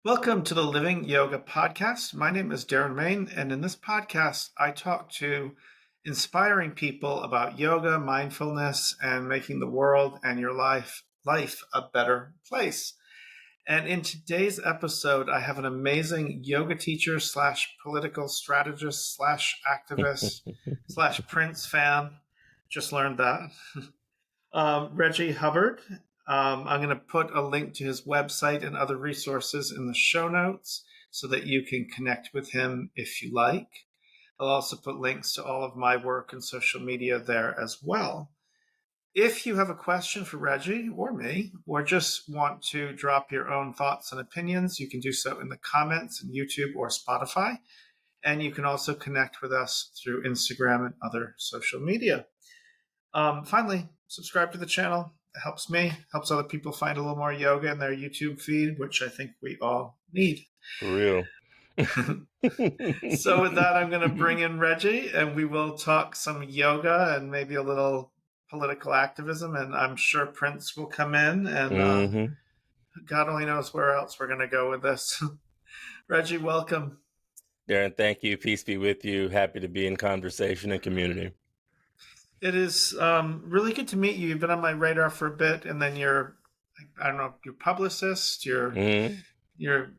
Welcome to the Living Yoga Podcast. My name is Darren Main, and in this podcast, I talk to inspiring people about yoga, mindfulness, and making the world and your life a better place. And in today's episode, I have an amazing yoga teacher slash political strategist slash activist slash Prince fan. Just learned that. Reggie Hubbard. I'm going to put a link to his website and other resources in the show notes so that you can connect with him if you like. I'll also put links to all of my work and social media there as well. If you have a question for Reggie or me, or just want to drop your own thoughts and opinions, you can do so in the comments in YouTube or Spotify. And you can also connect with us through Instagram and other social media. Finally, subscribe to the channel. It helps me, helps other people find a little more yoga in their YouTube feed, which I think we all need. For real. So with that, I'm going to bring in Reggie, and we will talk some yoga and maybe a little political activism. And I'm sure Prince will come in, and God only knows where else we're going to go with this. Reggie, welcome. Darren, thank you. Peace be with you. Happy to be in conversation and community. It is really good to meet you. You've been on my radar for a bit, and then your publicist, your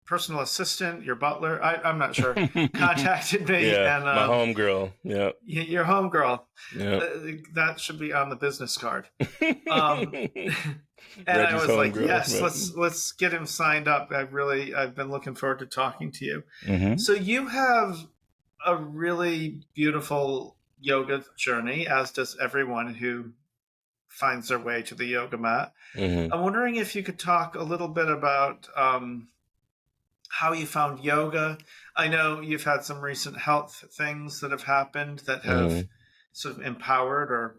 personal assistant, your butler, I'm not sure, contacted me. Yeah, and my homegirl. Yeah. Your homegirl. Yeah. That should be on the business card. And I was like, yes, let's get him signed up. I've been looking forward to talking to you. So you have a really beautiful yoga journey, as does everyone who finds their way to the yoga mat. I'm wondering if you could talk a little bit about how you found yoga. I know you've had some recent health things that have happened that have sort of empowered or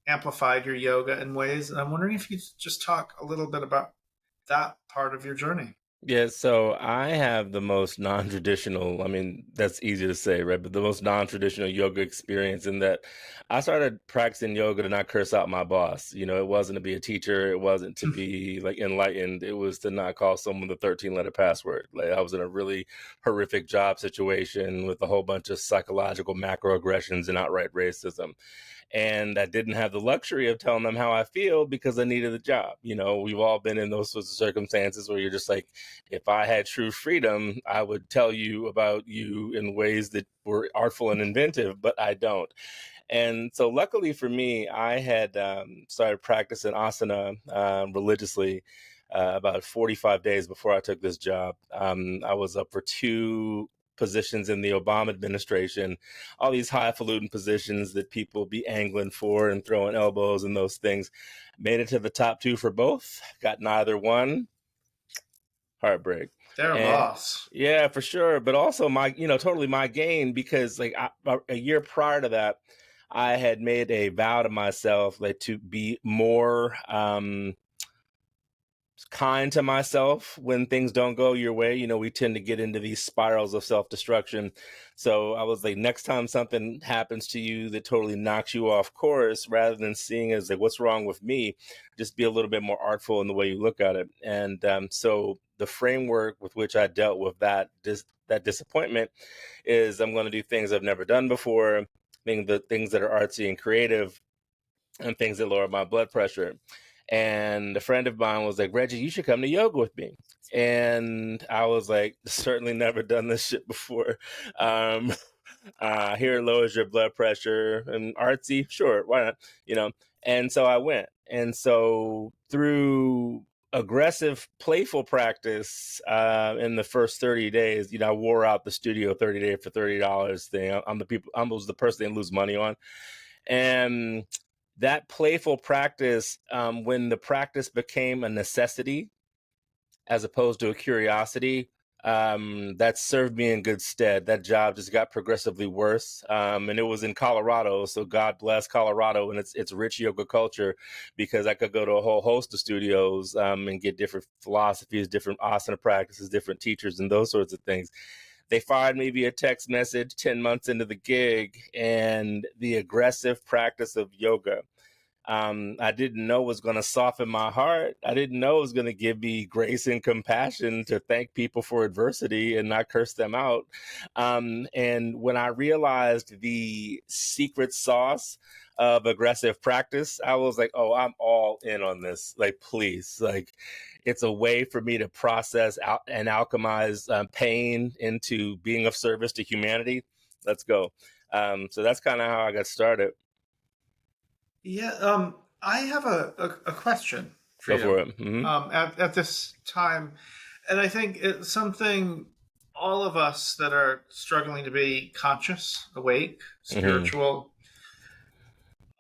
amplified your yoga in ways. And I'm wondering if you could just talk a little bit about that part of your journey. Yeah, so I have the most non-traditional, that's easy to say, right? But the most non-traditional yoga experience in that I started practicing yoga to not curse out my boss. It wasn't to be a teacher. It wasn't to be like enlightened. It was to not call someone the 13-letter password. Like I was in a really horrific job situation with a whole bunch of psychological macroaggressions and outright racism. And I didn't have the luxury of telling them how I feel because I needed the job. We've all been in those sorts of circumstances where you're just like, if I had true freedom, I would tell you about you in ways that were artful and inventive, but I don't. And so luckily for me, I had started practicing asana religiously about 45 days before I took this job. I was up for 2 positions in the Obama administration, all these highfalutin positions that people be angling for and throwing elbows and those things. Made it to the top 2 for both, got neither one. Heartbreak. Their loss. Yeah, for sure. But also totally my gain, because like a year prior to that, I had made a vow to myself to be more kind to myself when things don't go your way. We tend to get into these spirals of self-destruction. So I was like, next time something happens to you that totally knocks you off course, rather than seeing it as like, what's wrong with me, just be a little bit more artful in the way you look at it. And so the framework with which I dealt with that disappointment is I'm going to do things I've never done before, the things that are artsy and creative, and things that lower my blood pressure. And a friend of mine was like, Reggie, you should come to yoga with me. And I was like, certainly never done this shit before. Here it lowers your blood pressure, and artsy, sure, why not? And so I went. And so through aggressive, playful practice in the first 30 days, I wore out the studio 30 days for $30 thing. I was the person they lose money on. And that playful practice, when the practice became a necessity as opposed to a curiosity, that served me in good stead. That job just got progressively worse. And it was in Colorado. So God bless Colorado and its rich yoga culture, because I could go to a whole host of studios and get different philosophies, different asana practices, different teachers, and those sorts of things. They fired me via text message 10 months into the gig, and the aggressive practice of yoga I didn't know was going to soften my heart. I didn't know it was going to give me grace and compassion to thank people for adversity and not curse them out. And when I realized the secret sauce of aggressive practice, I was like, oh, I'm all in on this. Like, please, like, it's a way for me to process out and alchemize pain into being of service to humanity. Let's go. So that's kind of how I got started. Yeah, I have a question for Go you. for it. Mm-hmm. At this time, and I think it's something all of us that are struggling to be conscious, awake, Mm-hmm. spiritual,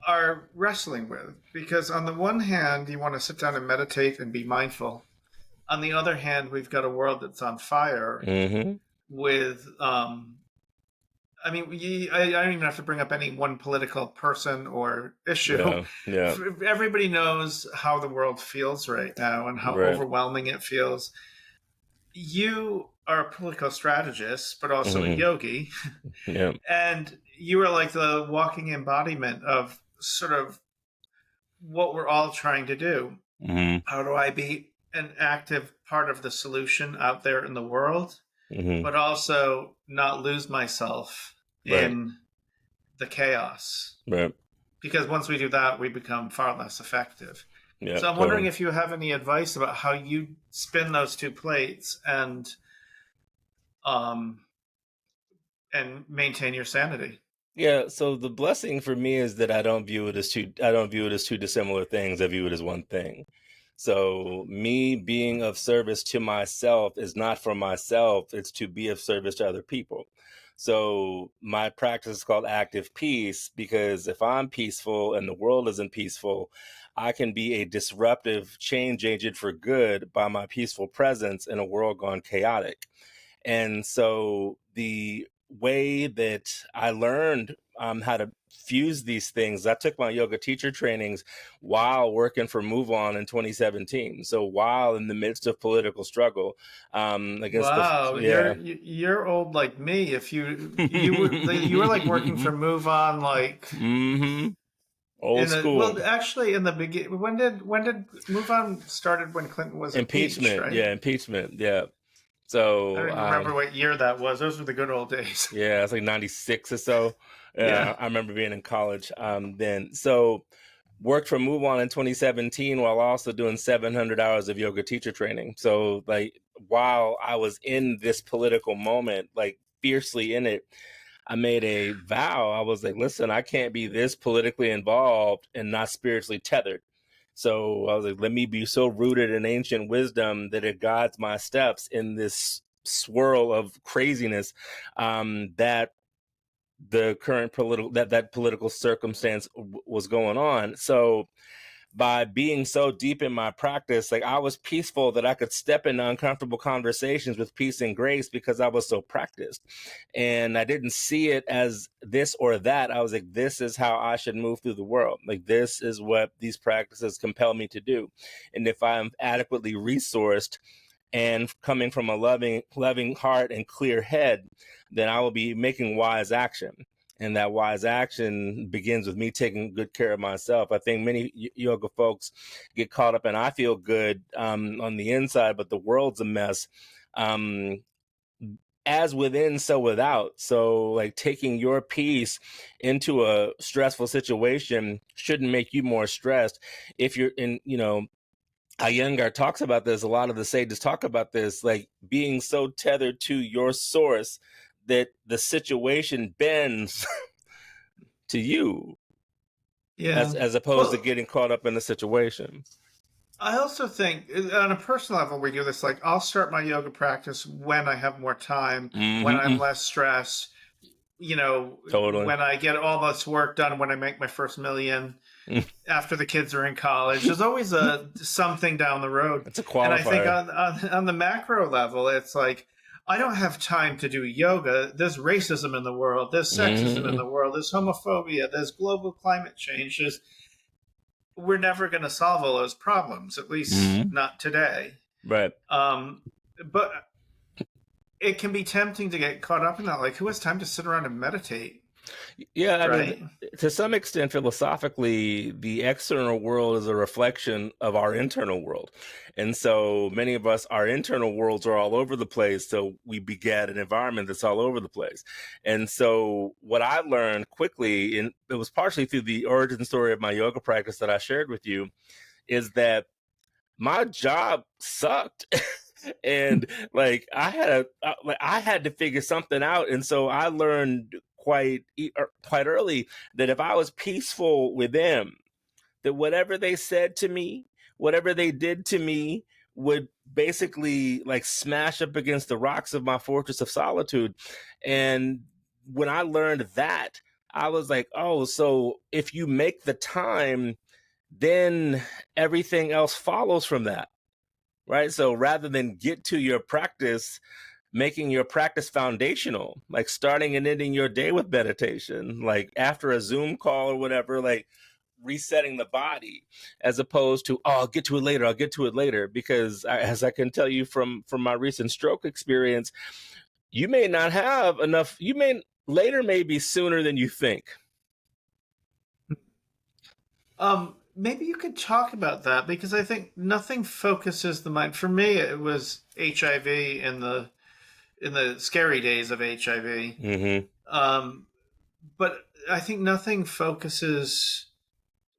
are wrestling with. Because on the one hand, you want to sit down and meditate and be mindful. On the other hand, we've got a world that's on fire Mm-hmm. with I mean, I don't even have to bring up any one political person or issue. Yeah. Yeah. Everybody knows how the world feels right now and how Right. overwhelming it feels. You are a political strategist, but also a Mm-hmm. yogi. Yeah. And you are like the walking embodiment of sort of what we're all trying to do. Mm-hmm. How do I be an active part of the solution out there in the world, Mm-hmm. but also not lose myself Right. in the chaos? Right. Because once we do that, we become far less effective. Yeah. So I'm wondering Totally. if you have any advice about how you spin those two plates um, and maintain your sanity. Yeah, so the blessing for me is that I don't view it as two dissimilar things. I view it as one thing. So me being of service to myself is not for myself, it's to be of service to other people. So my practice is called active peace because if I'm peaceful and the world isn't peaceful, I can be a disruptive change agent for good by my peaceful presence in a world gone chaotic. And so the way that I learned how to fuse these things, I took my yoga teacher trainings while working for Move On in 2017. So while in the midst of political struggle against the, Wow, yeah. you're old like me. If you were like working for Move On, like Mm-hmm. Old in the school. well, actually in the begin. When did Move On started? When Clinton was impeached, Impeachment. right? Yeah, impeachment. Yeah. I So don't even remember what year that was. Those were the good old days. yeah, it's like 96 or so. Yeah. Yeah, I remember being in college then. So worked for Move On in 2017 while also doing 700 hours of yoga teacher training. So like while I was in this political moment, like fiercely in it, I made a vow. I was like, listen, I can't be this politically involved and not spiritually tethered. So I was like, let me be so rooted in ancient wisdom that it guides my steps in this swirl of craziness that the current that political circumstance was going on. So by being so deep in my practice, like I was peaceful that I could step into uncomfortable conversations with peace and grace because I was so practiced. And I didn't see it as this or that. I was like, this is how I should move through the world. Like, this is what these practices compel me to do. And if I am adequately resourced and coming from a loving heart and clear head, then I will be making wise action. And that wise action begins with me taking good care of myself. I think many yoga folks get caught up in I feel good on the inside, but the world's a mess. As within, so without. So, like taking your peace into a stressful situation shouldn't make you more stressed. If you're in, Iyengar talks about this. A lot of the sages talk about this, like being so tethered to your source that the situation bends to you, Yeah. as opposed to Well, getting caught up in the situation. I also think on a personal level, we do this. Like, I'll start my yoga practice when I have more time, when I'm Mm-hmm. less stressed, Totally. when I get all this work done, when I make my first million, after the kids are in college. There's always a something down the road. It's a And I think qualifier. on the macro level, it's like, I don't have time to do yoga. There's racism in the world. There's sexism in Mm-hmm. the world. There's homophobia. There's global climate change. We're never going to solve all those problems, at least Mm-hmm. not today. Right. Um, but it can be tempting to get caught up in that. Like, who has time to sit around and meditate? Yeah, I mean, right? to some extent, philosophically, the external world is a reflection of our internal world. And so many of us, our internal worlds are all over the place. So we beget an environment that's all over the place. And so what I learned quickly, and it was partially through the origin story of my yoga practice that I shared with you, is that my job sucked. And like I had to figure something out, and so I learned quite early that if I was peaceful with them, that whatever they said to me, whatever they did to me, would basically like smash up against the rocks of my fortress of solitude. And when I learned that, I was like, oh, so if you make the time, then everything else follows from that. Right. So rather than get to your practice, making your practice foundational, like starting and ending your day with meditation, like after a Zoom call or whatever, like resetting the body, as opposed to, oh, I'll get to it later. I'll get to it later. Because as I can tell you from my recent stroke experience, you may not have enough. Later may be sooner than you think. Maybe you could talk about that because I think nothing focuses the mind. For me, it was HIV in the scary days of HIV. Mm-hmm. But I think nothing focuses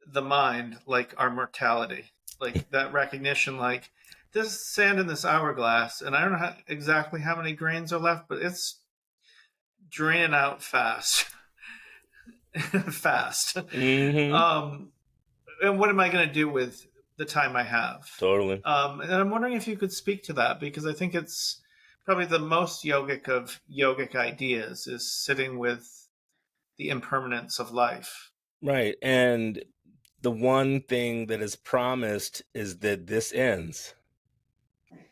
the mind like our mortality, like that recognition, like there's sand in this hourglass, and I don't know exactly how many grains are left, but it's draining out fast, fast. Mm-hmm. Um, and what am I going to do with the time I have? Totally. And I'm wondering if you could speak to that because I think it's probably the most yogic of yogic ideas is sitting with the impermanence of life. Right. And the one thing that is promised is that this ends.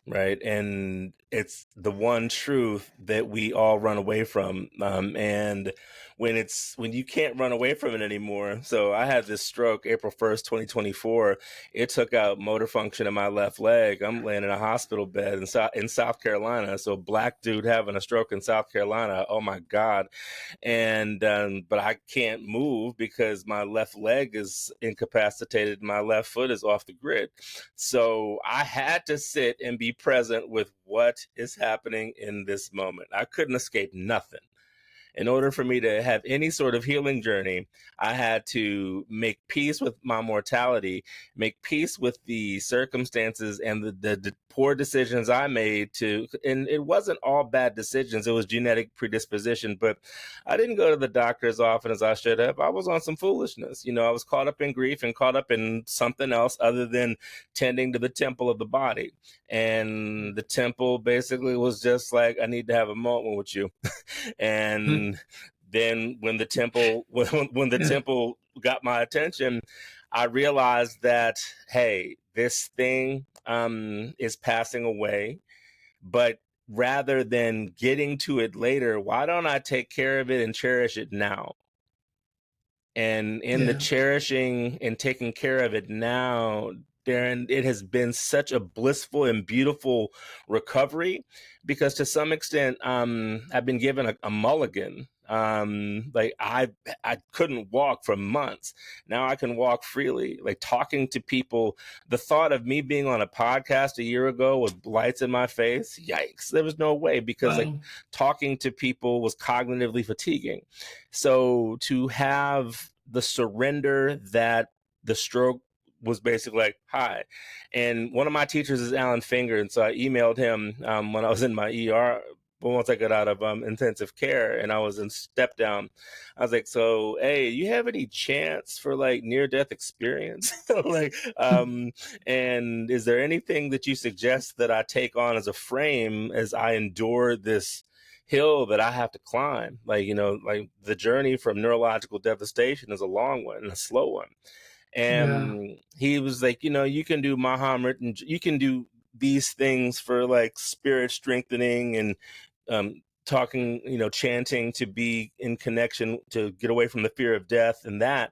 Right. And it's the one truth that we all run away from. And when you can't run away from it anymore. So I had this stroke April 1st, 2024. It took out motor function in my left leg. I'm laying in a hospital bed in South Carolina. So black dude having a stroke in South Carolina. Oh my God. And but I can't move because my left leg is incapacitated. My left foot is off the grid. So I had to sit and be present with what is happening in this moment. I couldn't escape nothing. In order for me to have any sort of healing journey, I had to make peace with my mortality, make peace with the circumstances and the poor decisions I made and it wasn't all bad decisions. It was genetic predisposition, but I didn't go to the doctor as often as I should have. I was on some foolishness. I was caught up in grief and caught up in something else other than tending to the temple of the body. And the temple basically was just like, I need to have a moment with you. And then when the temple when the temple got my attention, I realized that, hey, this thing is passing away, but rather than getting to it later, why don't I take care of it and cherish it now? And in the Yeah. cherishing and taking care of it now, Darren, it has been such a blissful and beautiful recovery because to some extent, I've been given a mulligan. Like I couldn't walk for months. Now I can walk freely. Like talking to people, the thought of me being on a podcast a year ago with lights in my face, yikes! There was no way because like Wow. talking to people was cognitively fatiguing. So to have the surrender that the stroke was basically like, hi. And one of my teachers is Alan Finger. And so I emailed him when I was in my ER. But once I got out of intensive care and I was in step down, I was like, so, hey, you have any chance for like near death experience? Like, and is there anything that you suggest that I take on as a frame as I endure this hill that I have to climb? Like, like the journey from neurological devastation is a long one and a slow one. Yeah. And he was like, you can do Muhammad and you can do these things for like spirit strengthening and talking, chanting to be in connection to get away from the fear of death and that.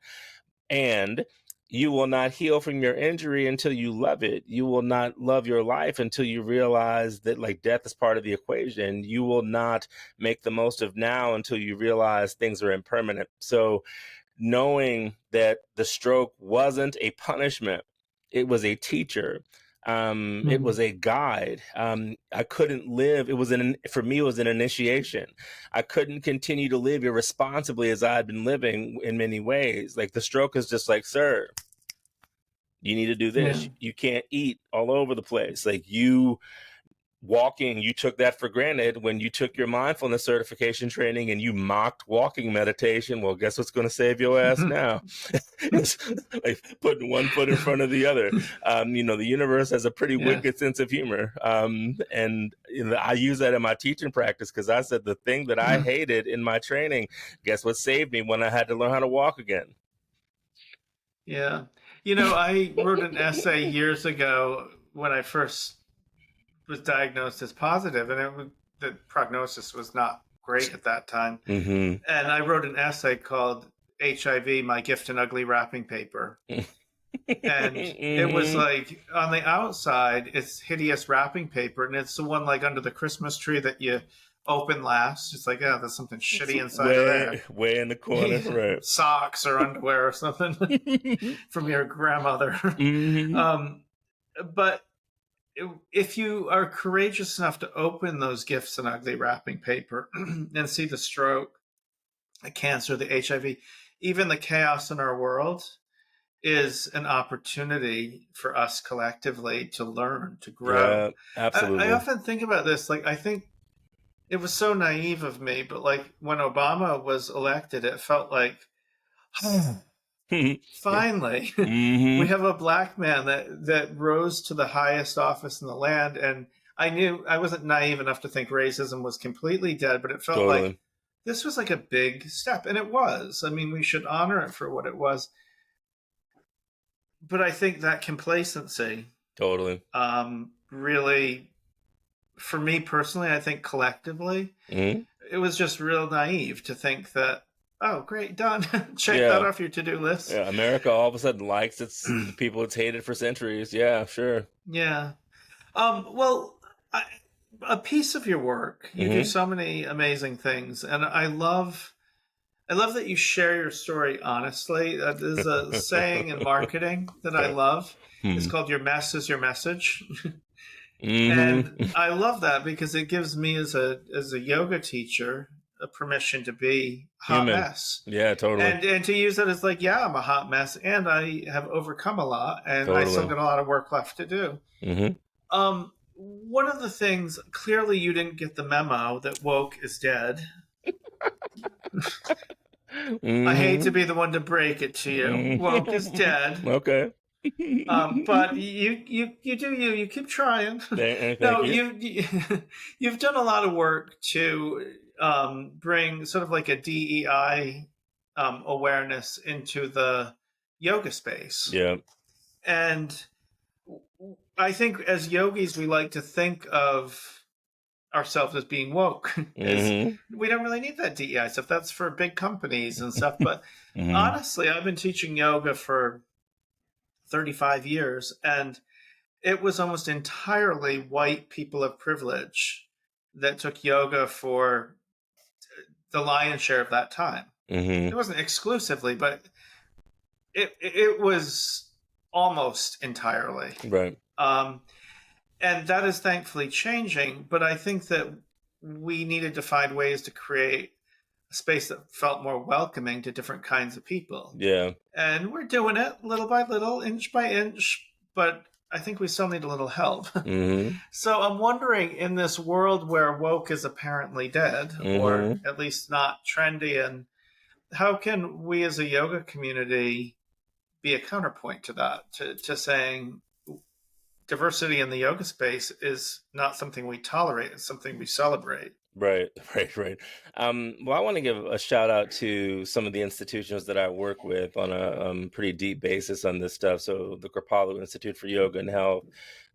And You will not heal from your injury until you love it. You will not love your life until you realize that like death is part of the equation. You will not make the most of now until you realize things are impermanent. So knowing that the stroke wasn't a punishment, it was a teacher. It was a guide. I couldn't live. For me, it was an initiation. I couldn't continue to live irresponsibly as I had been living in many ways. Like the stroke is just like, sir, you need to do this. Yeah. You can't eat all over the place. Like walking, you took that for granted when you took your mindfulness certification training and you mocked walking meditation. Well, guess what's going to save your ass now? It's like putting one foot in front of the other. The universe has a pretty wicked sense of humor. And I use that in my teaching practice because I said the thing that I hated in my training, guess what saved me when I had to learn how to walk again? Yeah. I wrote an essay years ago when I first was diagnosed as positive, and the prognosis was not great at that time. Mm-hmm. And I wrote an essay called HIV, My Gift in Ugly Wrapping Paper. And it was like, on the outside, it's hideous wrapping paper, and it's the one like under the Christmas tree that you open last. It's like, oh, there's something shitty inside of there. Way in the corner, right? Socks or underwear or something from your grandmother. But if you are courageous enough to open those gifts in ugly wrapping paper and see the stroke, the cancer, the HIV, even the chaos in our world is an opportunity for us collectively to learn, to grow. Yeah, absolutely. I often think about this. Like, I think it was so naive of me, but like when Obama was elected, it felt like, finally, we have a black man that rose to the highest office in the land. And I wasn't naive enough to think racism was completely dead, but it felt like this was like a big step. And it was. I mean, we should honor it for what it was. But I think that complacency really, for me personally, I think collectively, it was just real naive to think that, oh, great, done. Check that off your to-do list. Yeah, America all of a sudden likes the people it's hated for centuries. Yeah, sure. Yeah. Well, a piece of your work, you do so many amazing things, and I love that you share your story honestly. There's a saying in marketing that I love. It's called "Your mess is your message." And I love that because it gives me as a yoga teacher a permission to be a hot mess. Yeah, totally. And to use it as like, yeah, I'm a hot mess and I have overcome a lot and I still got a lot of work left to do. One of the things, clearly you didn't get the memo that woke is dead. I hate to be the one to break it to you. Woke is dead. Okay. But you do you keep trying. No, you've done a lot of work to bring sort of like a DEI awareness into the yoga space. Yeah. And I think as yogis, we like to think of ourselves as being woke. We don't really need that DEI stuff. That's for big companies and stuff. But honestly, I've been teaching yoga for 35 years, and it was almost entirely white people of privilege that took yoga for the lion's share of that time. It wasn't exclusively, but it was almost entirely. Right. And that is thankfully changing, but I think that we needed to find ways to create a space that felt more welcoming to different kinds of people. Yeah. And we're doing it little by little, inch by inch, but I think we still need a little help. So I'm wondering, in this world where woke is apparently dead, or at least not trendy, and how can we as a yoga community be a counterpoint to that, to saying diversity in the yoga space is not something we tolerate, it's something we celebrate. Right. Well, I want to give a shout out to some of the institutions that I work with on a pretty deep basis on this stuff. So the Kripalu Institute for Yoga and Health,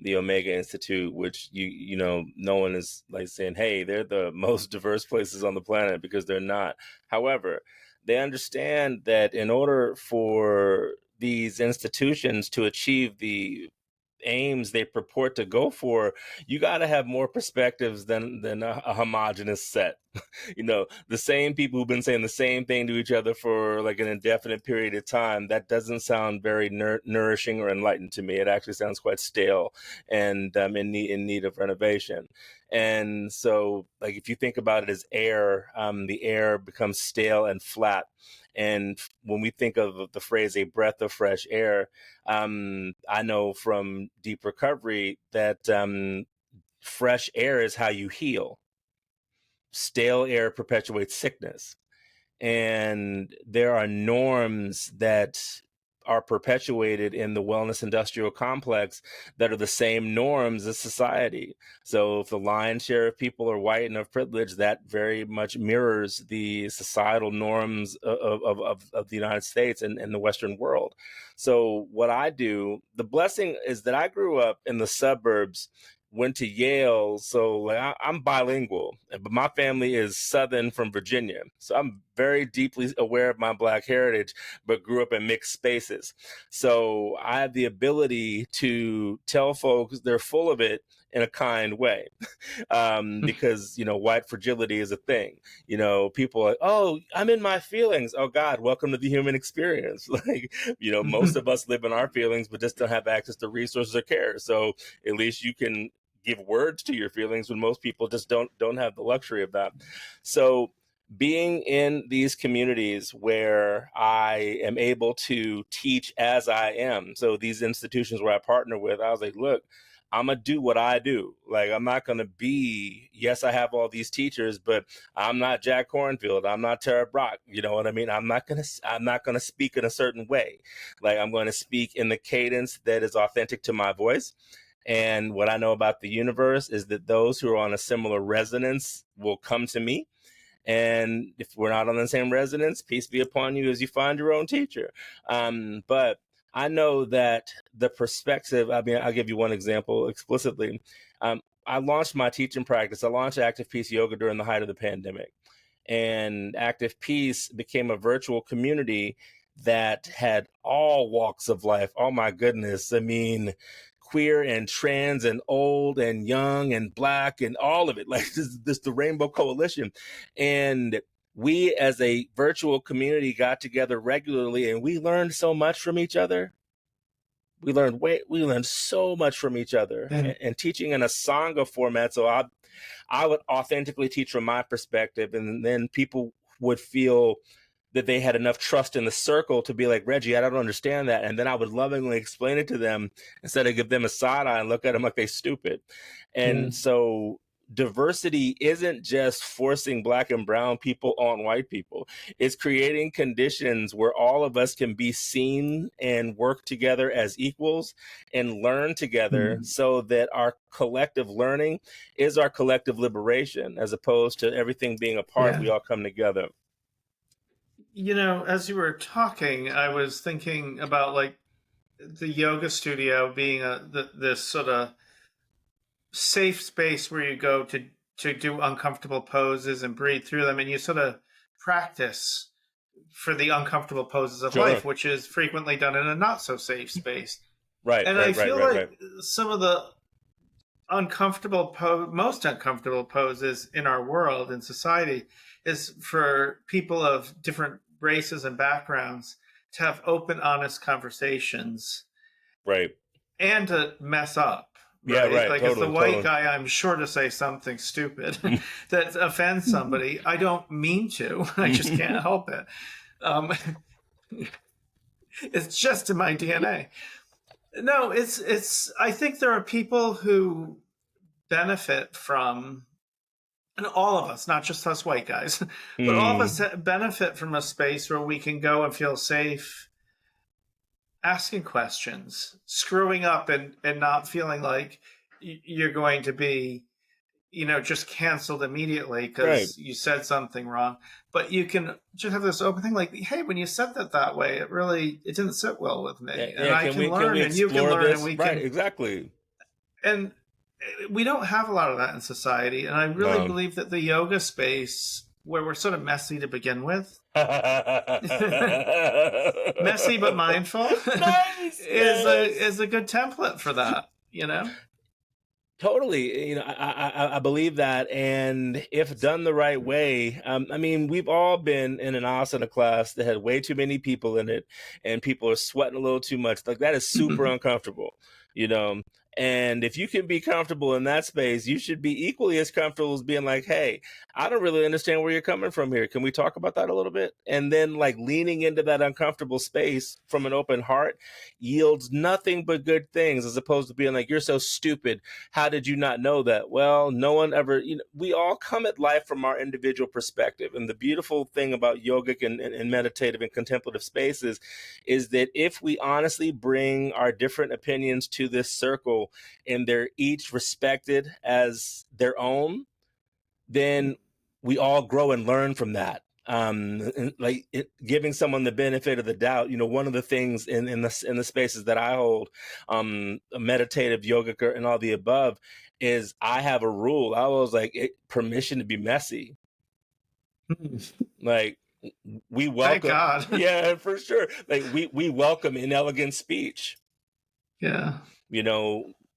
the Omega Institute, which no one is like saying, hey, they're the most diverse places on the planet, because they're not. However, they understand that in order for these institutions to achieve the aims they purport to go for, you got to have more perspectives than a homogenous set. The same people who've been saying the same thing to each other for like an indefinite period of time, that doesn't sound very nourishing or enlightened to me. It actually sounds quite stale and in need of renovation. And so, like, if you think about it as air, the air becomes stale and flat. And when we think of the phrase "a breath of fresh air," I know from deep recovery that fresh air is how you heal. Stale air perpetuates sickness. And there are norms that are perpetuated in the wellness industrial complex that are the same norms as society. So if the lion's share of people are white and of privilege, that very much mirrors the societal norms of the United States and the Western world. So what I do, the blessing is that I grew up in the suburbs, went to Yale, so like I'm bilingual, but my family is Southern from Virginia. So I'm very deeply aware of my Black heritage, but grew up in mixed spaces. So I have the ability to tell folks they're full of it in a kind way, because white fragility is a thing. People are like, oh, I'm in my feelings. Oh God, welcome to the human experience. Like, most of us live in our feelings, but just don't have access to resources or care. So at least you can give words to your feelings when most people just don't have the luxury of that. So being in these communities where I am able to teach as I am, so these institutions where I partner with, I was like, look, I'm going to do what I do. Like, I'm not going to be, yes, I have all these teachers, but I'm not Jack Cornfield. I'm not Tara Brock. You know what I mean? I'm not going to speak in a certain way. Like, I'm going to speak in the cadence that is authentic to my voice. And what I know about the universe is that those who are on a similar resonance will come to me. And if we're not on the same resonance, peace be upon you as you find your own teacher. But I know that the perspective, I mean, I'll give you one example explicitly. I launched my teaching practice. I launched Active Peace Yoga during the height of the pandemic. And Active Peace became a virtual community that had all walks of life. Oh my goodness. I mean, queer and trans and old and young and Black and all of it. Like this the Rainbow Coalition. And we as a virtual community got together regularly and we learned so much from each other. We learned so much from each other. And teaching in a Sangha format. So I would authentically teach from my perspective, and then people would feel that they had enough trust in the circle to be like, Reggie, I don't understand that. And then I would lovingly explain it to them instead of give them a side eye and look at them like they're stupid. And so diversity isn't just forcing Black and brown people on white people. It's creating conditions where all of us can be seen and work together as equals and learn together so that our collective learning is our collective liberation, as opposed to everything being apart. We all come together. As you were talking, I was thinking about like the yoga studio being this sort of safe space where you go to do uncomfortable poses and breathe through them, and you sort of practice for the uncomfortable poses of life, which is frequently done in a not so safe space. I feel like some of the most uncomfortable poses in our world and society is for people of different races and backgrounds to have open, honest conversations, and to mess up. Right? Like, as the white guy, I'm sure to say something stupid that offends somebody. I don't mean to. I just can't help it. It's just in my DNA. No, it's. I think there are people who benefit from, and all of us, not just us white guys, but all of us benefit from a space where we can go and feel safe asking questions, screwing up and not feeling like you're going to be, just canceled immediately because you said something wrong. But you can just have this open thing like, hey, when you said that way, it didn't sit well with me. And I can learn and you can learn and we can. Exactly. And we don't have a lot of that in society. And I really believe that the yoga space where we're sort of messy to begin with. Messy but mindful Nice, yes. is a good template for that, you know? Totally. I believe that. And if done the right way, I mean, we've all been in an asana class that had way too many people in it and people are sweating a little too much. Like that is super uncomfortable, you know? And if you can be comfortable in that space, you should be equally as comfortable as being like, hey, I don't really understand where you're coming from here. Can we talk about that a little bit? And then like leaning into that uncomfortable space from an open heart yields nothing but good things, as opposed to being like, you're so stupid. How did you not know that? Well, no one ever, we all come at life from our individual perspective. And the beautiful thing about yogic and meditative and contemplative spaces is that if we honestly bring our different opinions to this circle and they're each respected as their own, then we all grow and learn from that. Giving someone the benefit of the doubt. One of the things in the spaces that I hold, meditative, yogic, and all the above, is I have a rule. I was like, permission to be messy. Like we welcome, Thank God. yeah, for sure. Like we welcome inelegant speech. Yeah.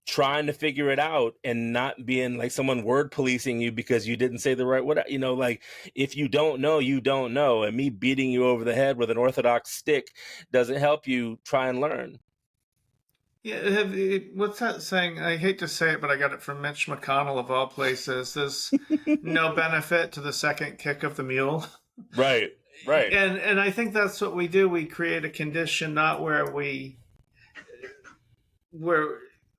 Trying to figure it out and not being like someone word policing you because you didn't say the right word. Like if you don't know, you don't know. And me beating you over the head with an orthodox stick doesn't help you try and learn. Yeah, what's that saying? I hate to say it, but I got it from Mitch McConnell of all places. There's no benefit to the second kick of the mule. Right. And I think that's what we do. We create a condition not where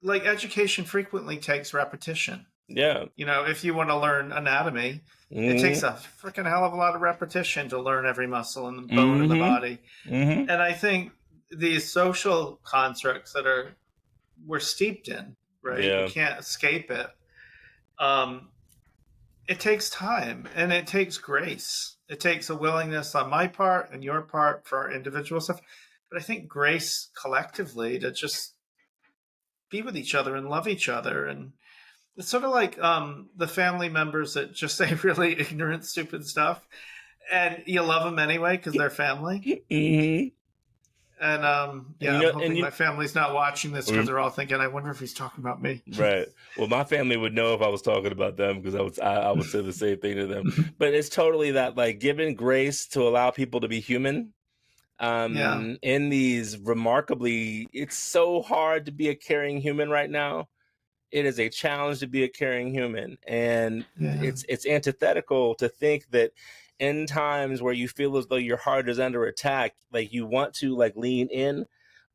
like education frequently takes repetition. Yeah. If you want to learn anatomy, it takes a freaking hell of a lot of repetition to learn every muscle and the bone in the body. And I think these social constructs that we're steeped in, right? Yeah. We can't escape it. It takes time and it takes grace. It takes a willingness on my part and your part for our individual stuff. But I think grace collectively to just be with each other and love each other. And it's sort of like the family members that just say really ignorant, stupid stuff. And you love them anyway because they're family. And I'm hoping my family's not watching this because they're all thinking, I wonder if he's talking about me. Right. Well, my family would know if I was talking about them because I would say the same thing to them. But it's totally that, like, giving grace to allow people to be human. In these it's so hard to be a caring human right now. It is a challenge to be a caring human. And it's antithetical to think that in times where you feel as though your heart is under attack, like you want to like lean in,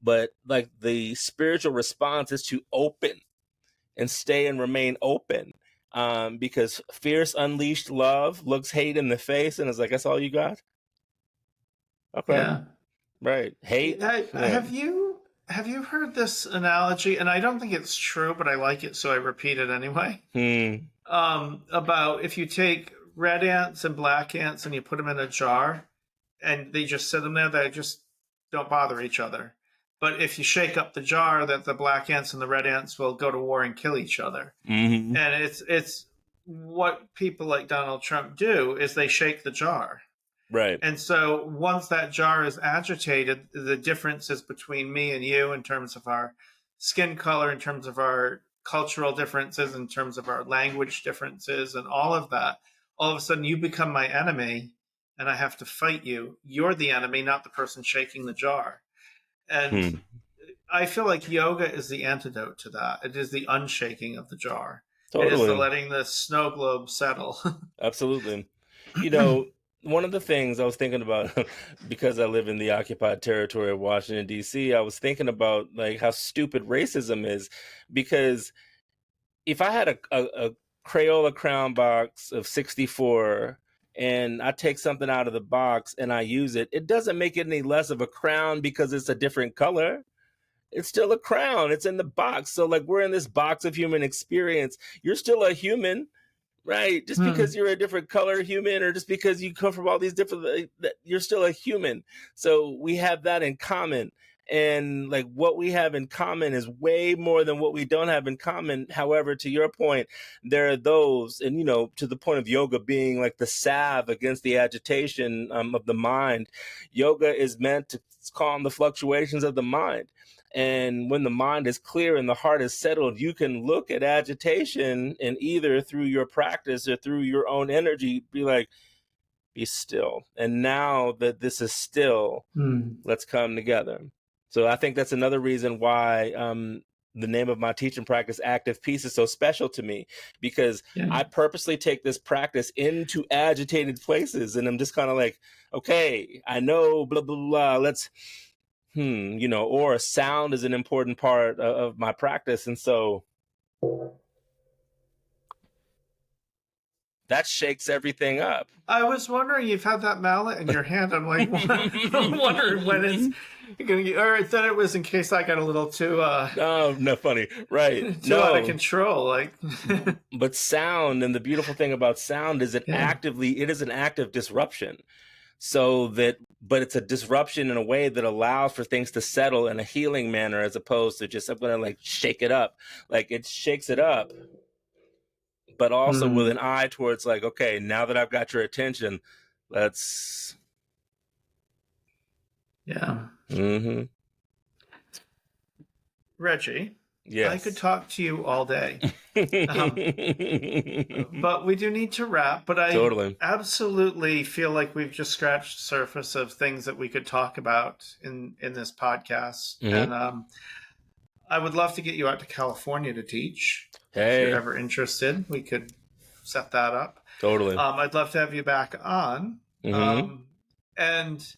but like the spiritual response is to open and stay and remain open. Because fierce unleashed love looks hate in the face and is like, that's all you got? Okay. Yeah. Right. Hate. Have you heard this analogy? And I don't think it's true, but I like it, so I repeat it anyway. About if you take red ants and black ants and you put them in a jar and they just sit them there, they just don't bother each other. But if you shake up the jar, that the black ants and the red ants will go to war and kill each other. And it's what people like Donald Trump do is they shake the jar. Right. And so once that jar is agitated, the differences between me and you in terms of our skin color, in terms of our cultural differences, in terms of our language differences and all of that, all of a sudden you become my enemy and I have to fight you. You're the enemy, not the person shaking the jar. And I feel like yoga is the antidote to that. It is the unshaking of the jar. Totally. It is the letting the snow globe settle. Absolutely. One of the things I was thinking about, because I live in the occupied territory of Washington, D.C., I was thinking about like how stupid racism is. Because if I had a Crayola crown box of 64 and I take something out of the box and I use it, it doesn't make it any less of a crown because it's a different color. It's still a crown. It's in the box. So like we're in this box of human experience. You're still a human. Right. Just because you're a different color human or just because you come from all these different, you're still a human. So we have that in common. And like what we have in common is way more than what we don't have in common. However, to your point, there are those, and to the point of yoga being like the salve against the agitation of the mind. Yoga is meant to calm the fluctuations of the mind. And when the mind is clear and the heart is settled, you can look at agitation and either through your practice or through your own energy be like, be still. And now that this is still, let's come together. So I think that's another reason why the name of my teaching practice, Active Peace, is so special to me, because I purposely take this practice into agitated places. And I'm just kind of like, okay, I know, blah, blah, blah, let's, or sound is an important part of my practice. And so that shakes everything up. I was wondering, you've had that mallet in your hand. I'm like, I'm wondering when it's going to get, or I thought it was in case I got a little too, oh, no, funny. Right. too out of control. Like, but sound, and the beautiful thing about sound is it is an active disruption. But it's a disruption in a way that allows for things to settle in a healing manner, as opposed to just, I'm going to like shake it up. Like it shakes it up, but also with an eye towards like, okay, now that I've got your attention, let's. Yeah. Mm-hmm. Reggie. Yes. I could talk to you all day. But we do need to wrap. But I absolutely feel like we've just scratched the surface of things that we could talk about in this podcast. And I would love to get you out to California to teach. Hey. If you're ever interested, we could set that up. Totally. I'd love to have you back on. And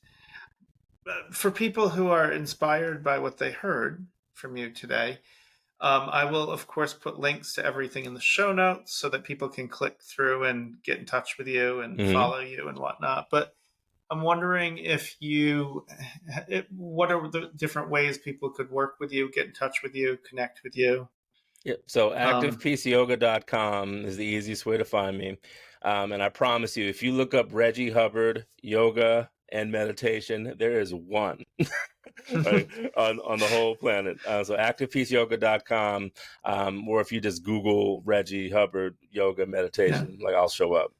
for people who are inspired by what they heard from you today, I will, of course, put links to everything in the show notes so that people can click through and get in touch with you and follow you and whatnot. But I'm wondering what are the different ways people could work with you, get in touch with you, connect with you? Yep. So activepeaceyoga.com is the easiest way to find me. And I promise you, if you look up Reggie Hubbard, yoga and meditation, there is one right, on the whole planet. So activepeaceyoga.com, or if you just Google Reggie Hubbard, yoga, meditation, like I'll show up.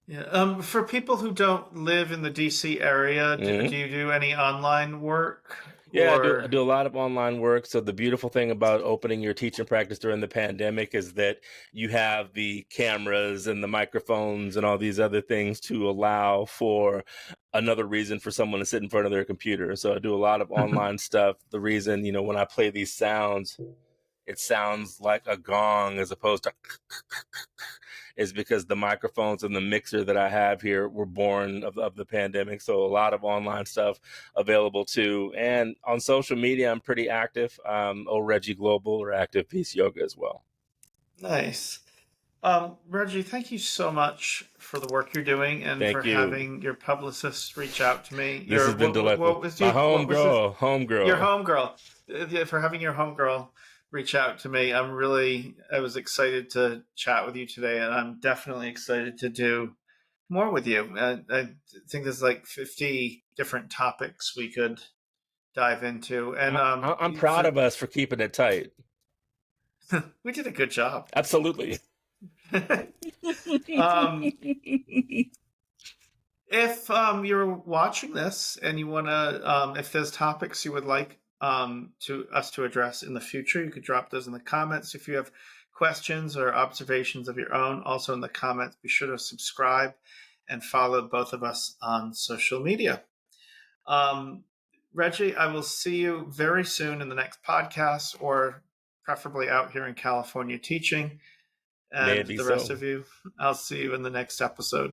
Yeah. For people who don't live in the DC area, do you do any online work? Yeah, I do a lot of online work. So the beautiful thing about opening your teaching practice during the pandemic is that you have the cameras and the microphones and all these other things to allow for another reason for someone to sit in front of their computer. So I do a lot of online stuff. The reason, when I play these sounds, it sounds like a gong as opposed to is because the microphones and the mixer that I have here were born of the pandemic. So a lot of online stuff available too. And on social media, I'm pretty active. Reggie Global or Active Peace Yoga as well. Nice. Reggie, thank you so much for the work you're doing and having your publicist reach out to me. This has been delightful. My homegirl. Your homegirl. For having your homegirl reach out to me. I was excited to chat with you today, and I'm definitely excited to do more with you. I think there's like 50 different topics we could dive into. And I'm proud of us for keeping it tight. We did a good job. Absolutely. If you're watching this and you want to, if there's topics you would like to us to address in the future, you could drop those in the comments. If you have questions or observations of your own, also in the comments, be sure to subscribe and follow both of us on social media. Reggie, I will see you very soon in the next podcast, or preferably out here in California teaching. And the rest of you, I'll see you in the next episode.